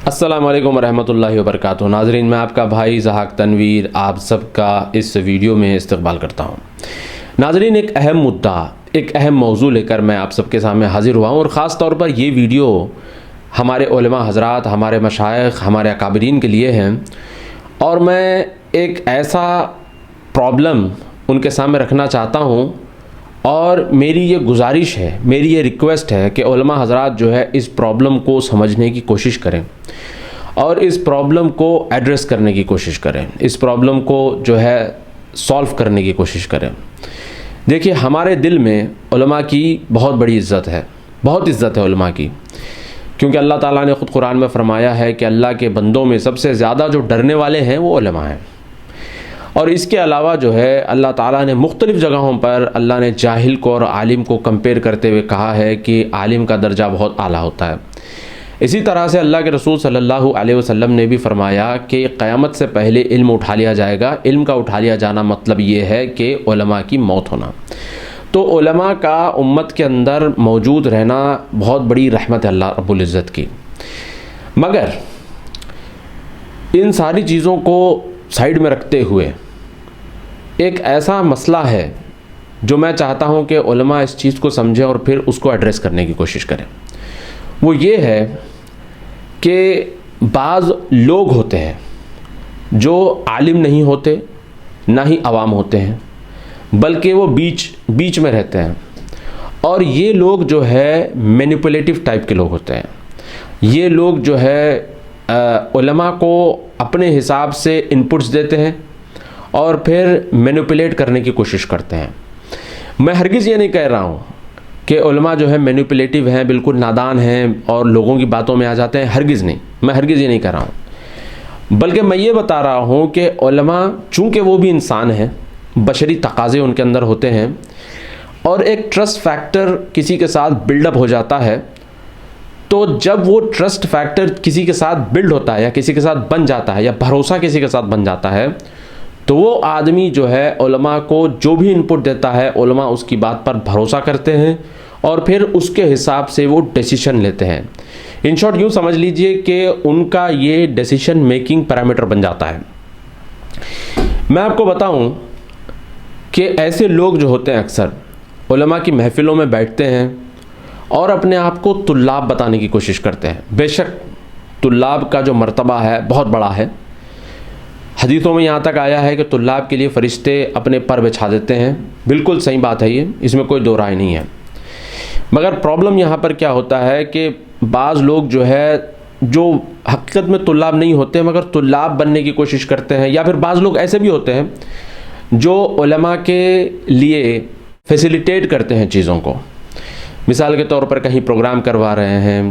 السلام علیکم ورحمۃ اللہ وبرکاتہ۔ ناظرین، میں آپ کا بھائی ضحاک تنویر آپ سب کا اس ویڈیو میں استقبال کرتا ہوں۔ ناظرین، ایک اہم مدعا، ایک اہم موضوع لے کر میں آپ سب کے سامنے حاضر ہوا ہوں، اور خاص طور پر یہ ویڈیو ہمارے علماء حضرات، ہمارے مشائخ، ہمارے اکابرین کے لیے ہیں، اور میں ایک ایسا پرابلم ان کے سامنے رکھنا چاہتا ہوں، اور میری یہ گزارش ہے، میری یہ ریکویسٹ ہے کہ علماء حضرات جو ہے اس پرابلم کو سمجھنے کی کوشش کریں اور اس پرابلم کو ایڈریس کرنے کی کوشش کریں، اس پرابلم کو جو ہے سولو کرنے کی کوشش کریں۔ دیکھیے، ہمارے دل میں علماء کی بہت بڑی عزت ہے، بہت عزت ہے علماء کی، کیونکہ اللہ تعالیٰ نے خود قرآن میں فرمایا ہے کہ اللہ کے بندوں میں سب سے زیادہ جو ڈرنے والے ہیں وہ علماء ہیں۔ اور اس کے علاوہ جو ہے اللہ تعالیٰ نے مختلف جگہوں پر اللہ نے جاہل کو اور عالم کو کمپیئر کرتے ہوئے کہا ہے کہ عالم کا درجہ بہت اعلیٰ ہوتا ہے۔ اسی طرح سے اللہ کے رسول صلی اللہ علیہ وسلم نے بھی فرمایا کہ قیامت سے پہلے علم اٹھا لیا جائے گا۔ علم کا اٹھا لیا جانا مطلب یہ ہے کہ علماء کی موت ہونا۔ تو علماء کا امت کے اندر موجود رہنا بہت بڑی رحمت ہے اللہ رب العزت کی، مگر ان ساری چیزوں کو سائیڈ میں رکھتے ہوئے ایک ایسا مسئلہ ہے جو میں چاہتا ہوں کہ علماء اس چیز کو سمجھیں اور پھر اس کو ایڈریس کرنے کی کوشش کریں۔ وہ یہ ہے کہ بعض لوگ ہوتے ہیں جو عالم نہیں ہوتے، نہ ہی عوام ہوتے ہیں، بلکہ وہ بیچ میں رہتے ہیں، اور یہ لوگ جو ہے مینیپولیٹو ٹائپ کے لوگ ہوتے ہیں۔ یہ لوگ جو ہے علماء کو اپنے حساب سے انپٹس دیتے ہیں اور پھر مینیپولیٹ کرنے کی کوشش کرتے ہیں۔ میں ہرگز یہ نہیں کہہ رہا ہوں کہ علماء جو ہے مینیپولیٹو ہیں، بالکل نادان ہیں اور لوگوں کی باتوں میں آ جاتے ہیں، ہرگز نہیں، میں ہرگز یہ نہیں کہہ رہا ہوں، بلکہ میں یہ بتا رہا ہوں کہ علماء چونکہ وہ بھی انسان ہیں، بشری تقاضے ان کے اندر ہوتے ہیں، اور ایک ٹرسٹ فیکٹر کسی کے ساتھ بلڈ اپ ہو جاتا ہے، تو جب وہ ٹرسٹ فیکٹر کسی کے ساتھ بلڈ ہوتا ہے یا کسی کے ساتھ بن جاتا ہے یا بھروسہ کسی کے ساتھ بن جاتا ہے، تو وہ آدمی جو ہے علماء کو جو بھی انپٹ دیتا ہے، علماء اس کی بات پر بھروسہ کرتے ہیں اور پھر اس کے حساب سے وہ ڈیسیشن لیتے ہیں۔ ان شارٹ یوں سمجھ لیجئے کہ ان کا یہ ڈیسیشن میکنگ پیرامیٹر بن جاتا ہے۔ میں آپ کو بتاؤں کہ ایسے لوگ جو ہوتے ہیں اکثر علماء کی محفلوں میں بیٹھتے ہیں اور اپنے آپ کو طلاب بتانے کی کوشش کرتے ہیں۔ بے شک طلاب کا جو مرتبہ ہے بہت بڑا ہے، حدیثوں میں یہاں تک آیا ہے کہ طلاب کے لیے فرشتے اپنے پر بچھا دیتے ہیں، بالکل صحیح بات ہے، یہ اس میں کوئی دو رائے نہیں ہے، مگر پرابلم یہاں پر کیا ہوتا ہے کہ بعض لوگ جو ہے جو حقیقت میں طلاب نہیں ہوتے مگر طلاب بننے کی کوشش کرتے ہیں، یا پھر بعض لوگ ایسے بھی ہوتے ہیں جو علماء کے لیے فیسیلیٹیٹ کرتے ہیں چیزوں کو۔ مثال کے طور پر کہیں پروگرام کروا رہے ہیں،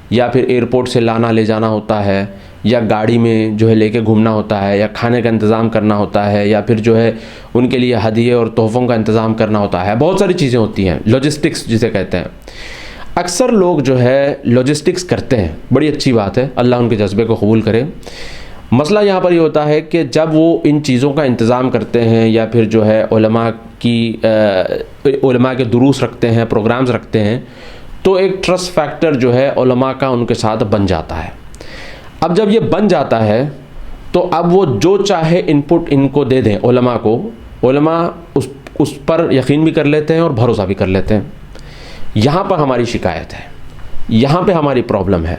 یا پھر ایئرپورٹ سے لانا لے جانا ہوتا ہے، یا گاڑی میں جو ہے لے کے گھومنا ہوتا ہے، یا کھانے کا انتظام کرنا ہوتا ہے، یا پھر جو ہے ان کے لیے ہدیے اور تحفوں کا انتظام کرنا ہوتا ہے، بہت ساری چیزیں ہوتی ہیں، لاجسٹکس جسے کہتے ہیں۔ اکثر لوگ جو ہے لاجسٹکس کرتے ہیں، بڑی اچھی بات ہے، اللہ ان کے جذبے کو قبول کرے۔ مسئلہ یہاں پر یہ ہوتا ہے کہ جب وہ ان چیزوں کا انتظام کرتے ہیں، یا پھر جو ہے علماء کے دروس رکھتے ہیں، پروگرامز رکھتے ہیں، تو ایک ٹرسٹ فیکٹر جو ہے علماء کا ان کے ساتھ بن جاتا ہے۔ اب جب یہ بن جاتا ہے تو اب وہ جو چاہے انپٹ ان کو دے دیں علماء کو، علماء اس پر یقین بھی کر لیتے ہیں اور بھروسہ بھی کر لیتے ہیں۔ یہاں پر ہماری شکایت ہے، یہاں پہ ہماری پرابلم ہے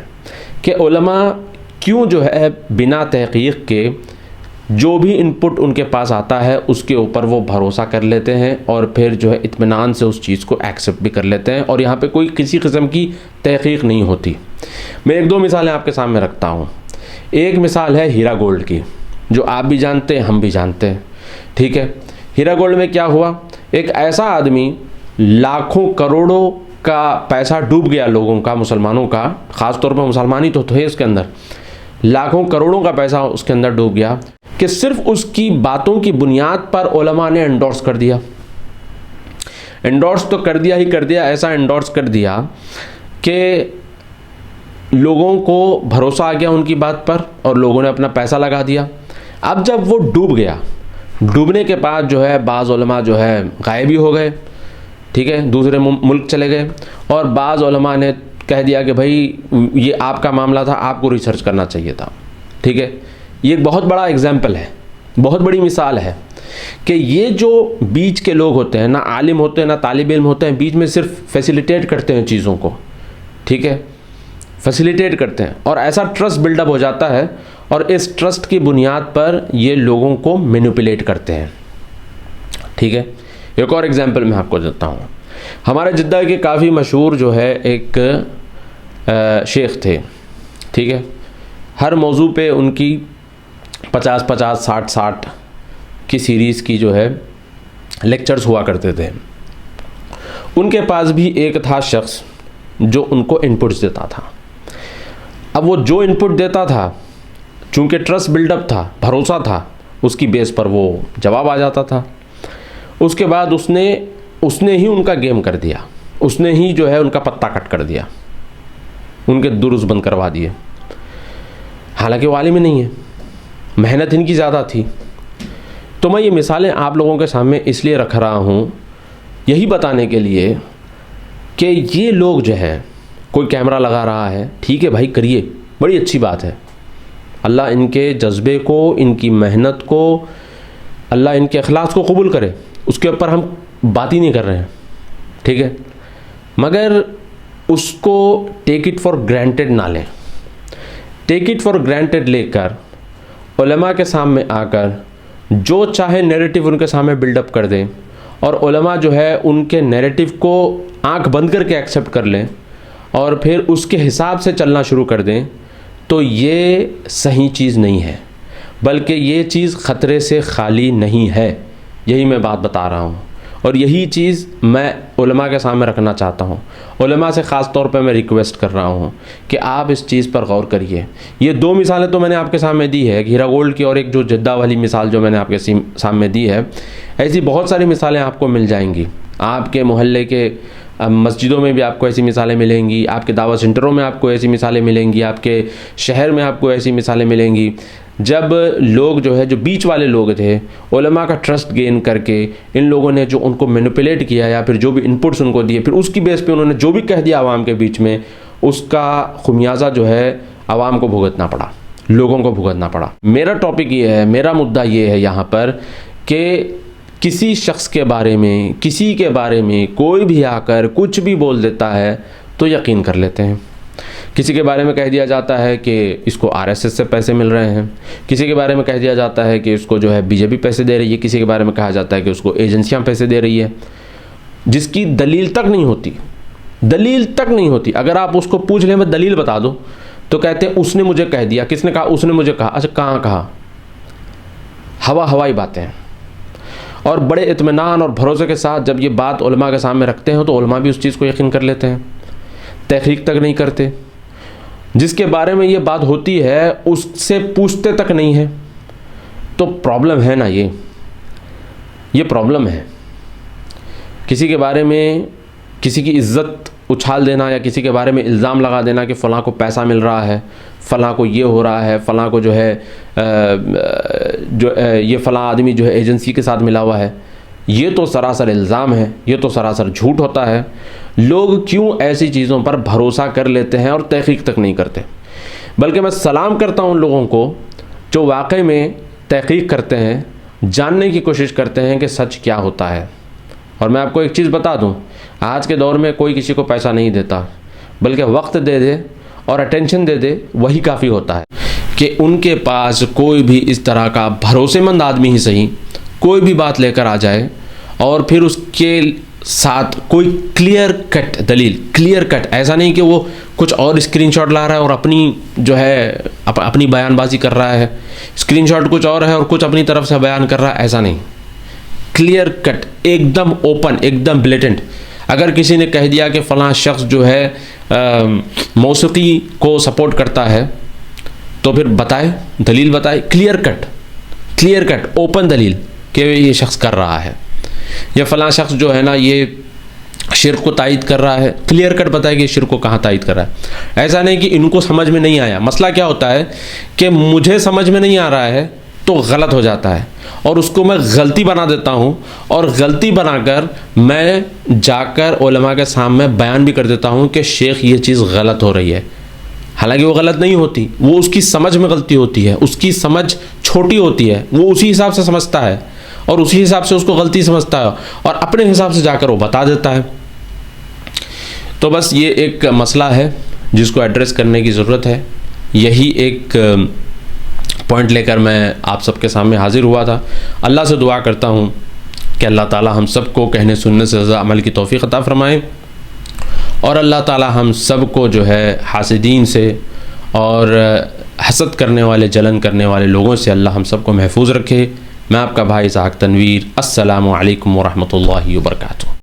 کہ علماء کیوں جو ہے بنا تحقیق کے جو بھی انپٹ ان کے پاس آتا ہے اس کے اوپر وہ بھروسہ کر لیتے ہیں، اور پھر جو ہے اطمینان سے اس چیز کو ایکسیپٹ بھی کر لیتے ہیں، اور یہاں پہ کوئی کسی قسم کی تحقیق نہیں ہوتی۔ میں ایک دو مثالیں آپ کے سامنے رکھتا ہوں۔ ایک مثال ہے ہیرا گولڈ کی، جو آپ بھی جانتے ہیں، ہم بھی جانتے ہیں، ٹھیک ہے۔ ہیرا گولڈ میں کیا ہوا؟ ایک ایسا آدمی، لاکھوں کروڑوں کا پیسہ ڈوب گیا لوگوں کا، مسلمانوں کا، خاص طور پر مسلمان ہی تو تھے اس کے اندر، لاکھوں کروڑوں کا پیسہ اس کے اندر ڈوب گیا کہ صرف اس کی باتوں کی بنیاد پر علماء نے انڈورس کر دیا۔ انڈورس تو کر دیا ہی کر دیا، ایسا انڈورس کر دیا کہ لوگوں کو بھروسہ آ گیا ان کی بات پر، اور لوگوں نے اپنا پیسہ لگا دیا۔ اب جب وہ ڈوب گیا، ڈوبنے کے بعد جو ہے بعض علماء جو ہے غائب ہی ہو گئے، ٹھیک ہے، دوسرے ملک چلے گئے، اور بعض علماء نے کہہ دیا کہ بھائی یہ آپ کا معاملہ تھا, آپ کو ریسرچ کرنا چاہیے تھا. ٹھیک ہے, یہ ایک بہت بڑا ایگزامپل ہے, بہت بڑی مثال ہے کہ یہ جو بیچ کے لوگ ہوتے ہیں, نہ عالم ہوتے ہیں نہ طالب علم ہوتے ہیں, بیچ میں صرف فیسیلیٹیٹ کرتے ہیں چیزوں کو. ٹھیک ہے, فیسیلیٹیٹ کرتے ہیں اور ایسا ٹرسٹ بلڈ اپ ہو جاتا ہے, اور اس ٹرسٹ کی بنیاد پر یہ لوگوں کو مینیپولیٹ کرتے ہیں. ٹھیک ہے, ایک اور ایگزامپل میں آپ کو دیتا ہوں. ہمارے جدہ کے کافی مشہور جو ہے ایک شیخ تھے. ٹھیک ہے, ہر موضوع پہ ان کی 50-50 60-60 کی سیریز کی جو ہے لیکچرز ہوا کرتے تھے. ان کے پاس بھی ایک تھا شخص جو ان کو انپٹس دیتا تھا. اب وہ جو انپٹ دیتا تھا, چونکہ ٹرسٹ بلڈ اپ تھا, بھروسہ تھا, اس کی بیس پر وہ جواب آ جاتا تھا. اس کے بعد اس نے ہی ان کا گیم کر دیا, اس نے ہی جو ہے ان کا پتا کٹ کر دیا, ان کے درست بند کروا دیے. حالانکہ وہ عالم ہی نہیں ہے, محنت ان کی زیادہ تھی. تو میں یہ مثالیں آپ لوگوں کے سامنے اس لیے رکھ رہا ہوں, یہی بتانے کے لیے کہ یہ لوگ جو ہیں, کوئی کیمرہ لگا رہا ہے, ٹھیک ہے بھائی کریے, بڑی اچھی بات ہے. اللہ ان کے جذبے کو, ان کی محنت کو, اللہ ان کے اخلاص کو قبول کرے, اس کے اوپر ہم بات ہی نہیں کر رہے ہیں. ٹھیک ہے, مگر اس کو ٹیک اٹ فار گرانٹیڈ نہ لیں. ٹیک اٹ فار گرانٹیڈ لے کر علماء کے سامنے آ کر جو چاہے نیریٹو ان کے سامنے بلڈ اپ کر دیں, اور علماء جو ہے ان کے نیریٹو کو آنکھ بند کر کے ایکسیپٹ کر لیں اور پھر اس کے حساب سے چلنا شروع کر دیں, تو یہ صحیح چیز نہیں ہے, بلکہ یہ چیز خطرے سے خالی نہیں ہے. یہی میں بات بتا رہا ہوں, اور یہی چیز میں علماء کے سامنے رکھنا چاہتا ہوں. علماء سے خاص طور پہ میں ریکویسٹ کر رہا ہوں کہ آپ اس چیز پر غور کریے. یہ 2 مثالیں تو میں نے آپ کے سامنے دی ہے, ہیرا گولڈ کی اور ایک جو جدہ والی مثال جو میں نے آپ کے سامنے دی ہے. ایسی بہت ساری مثالیں آپ کو مل جائیں گی. آپ کے محلے کے مسجدوں میں بھی آپ کو ایسی مثالیں ملیں گی, آپ کے دعوت سینٹروں میں آپ کو ایسی مثالیں ملیں گی, آپ کے شہر میں آپ کو ایسی مثالیں ملیں گی. جب لوگ جو ہے, جو بیچ والے لوگ تھے, علماء کا ٹرسٹ گین کر کے ان لوگوں نے جو ان کو مینیپولیٹ کیا, یا پھر جو بھی انپٹس ان کو دیے, پھر اس کی بیس پہ انہوں نے جو بھی کہہ دیا عوام کے بیچ میں, اس کا خمیازہ جو ہے عوام کو بھگتنا پڑا, لوگوں کو بھگتنا پڑا. میرا ٹاپک یہ ہے, میرا مدعا یہ ہے یہاں پر کہ کسی شخص کے بارے میں, کسی کے بارے میں کوئی بھی آ کر کچھ بھی بول دیتا ہے تو یقین کر لیتے ہیں. کسی کے بارے میں کہہ دیا جاتا ہے کہ اس کو RSS سے پیسے مل رہے ہیں, کسی کے بارے میں کہہ دیا جاتا ہے کہ اس کو جو ہے BJP پیسے دے رہی ہے, کسی کے بارے میں کہا جاتا ہے کہ اس کو ایجنسیاں پیسے دے رہی ہے, جس کی دلیل تک نہیں ہوتی, دلیل تک نہیں ہوتی. اگر آپ اس کو پوچھ لیں میں دلیل بتا دو تو کہتے ہیں اس نے مجھے کہہ دیا. کس نے کہا؟ اس نے مجھے کہا. اچھا کہاں کہا؟ ہوائی باتیں. اور بڑے اطمینان اور بھروسے کے ساتھ جب یہ بات علماء کے سامنے رکھتے ہیں تو علماء بھی اس چیز کو یقین کر لیتے ہیں, تحقیق تک نہیں کرتے. جس کے بارے میں یہ بات ہوتی ہے اس سے پوچھتے تک نہیں ہے. تو پرابلم ہے نا, یہ پرابلم ہے. کسی کے بارے میں کسی کی عزت اچھال دینا, یا کسی کے بارے میں الزام لگا دینا کہ فلاں کو پیسہ مل رہا ہے, فلاں کو یہ ہو رہا ہے, فلاں کو جو ہے یہ فلاں آدمی جو ہے ایجنسی کے ساتھ ملا ہوا ہے, یہ تو سراسر الزام ہے, یہ تو سراسر جھوٹ ہوتا ہے. لوگ کیوں ایسی چیزوں پر بھروسہ کر لیتے ہیں اور تحقیق تک نہیں کرتے؟ بلکہ میں سلام کرتا ہوں ان لوگوں کو جو واقعی میں تحقیق کرتے ہیں, جاننے کی کوشش کرتے ہیں کہ سچ کیا ہوتا ہے. اور میں آپ کو ایک چیز بتا دوں, آج کے دور میں کوئی کسی کو پیسہ نہیں دیتا, بلکہ وقت دے دے اور اٹینشن دے دے, وہی کافی ہوتا ہے. کہ ان کے پاس کوئی بھی اس طرح کا بھروسے مند آدمی ہی صحیح کوئی بھی بات لے کر آ جائے, اور پھر اس کے ساتھ کوئی کلیئر کٹ دلیل, کلیئر کٹ, ایسا نہیں کہ وہ کچھ اور اسکرین شاٹ لا رہا ہے اور اپنی جو ہے اپنی بیان بازی کر رہا ہے, اسکرین شاٹ کچھ اور ہے اور کچھ اپنی طرف سے بیان کر رہا ہے, ایسا نہیں. کلیئر کٹ, ایک دم اوپن, ایک دم بلیٹنٹ. اگر کسی نے کہہ دیا کہ فلاں شخص جو ہے موسیقی کو سپورٹ کرتا ہے, تو پھر بتائے, دلیل بتائے, کلیئر کٹ اوپن دلیل کہ یہ شخص کر رہا ہے. یا فلاں شخص جو ہے نا یہ شرک کو تائید کر رہا ہے, کلیئر کٹ بتائے کہ شرک کو کہاں تائید کر رہا ہے. ایسا نہیں کہ ان کو سمجھ میں نہیں آیا. مسئلہ کیا ہوتا ہے کہ مجھے سمجھ میں نہیں آ رہا ہے, تو غلط ہو جاتا ہے، اور اس کو میں غلطی بنا دیتا ہوں، اور غلطی بنا کر میں جا کر علماء کے سامنے بیان بھی کر دیتا ہوں کہ شیخ یہ چیز غلط ہو رہی ہے، حالانکہ وہ غلط نہیں ہوتی، وہ اس کی سمجھ میں غلطی ہوتی ہے، اس کی سمجھ چھوٹی ہوتی ہے، وہ اسی حساب سے سمجھتا ہے اور اسی حساب سے اس کو غلطی سمجھتا ہے اور اپنے حساب سے جا کر وہ بتا دیتا ہے۔ تو بس یہ ایک مسئلہ ہے جس کو ایڈریس کرنے کی ضرورت ہے، یہی ایک پوائنٹ لے کر میں آپ سب کے سامنے حاضر ہوا تھا۔ اللہ سے دعا کرتا ہوں کہ اللہ تعالی ہم سب کو کہنے سننے سے زیادہ عمل کی توفیق عطا فرمائے، اور اللہ تعالی ہم سب کو جو ہے حاسدین سے اور حسد کرنے والے، جلن کرنے والے لوگوں سے اللہ ہم سب کو محفوظ رکھے۔ میں آپ کا بھائی اسحاق تنویر، السلام علیکم ورحمۃ اللہ وبرکاتہ۔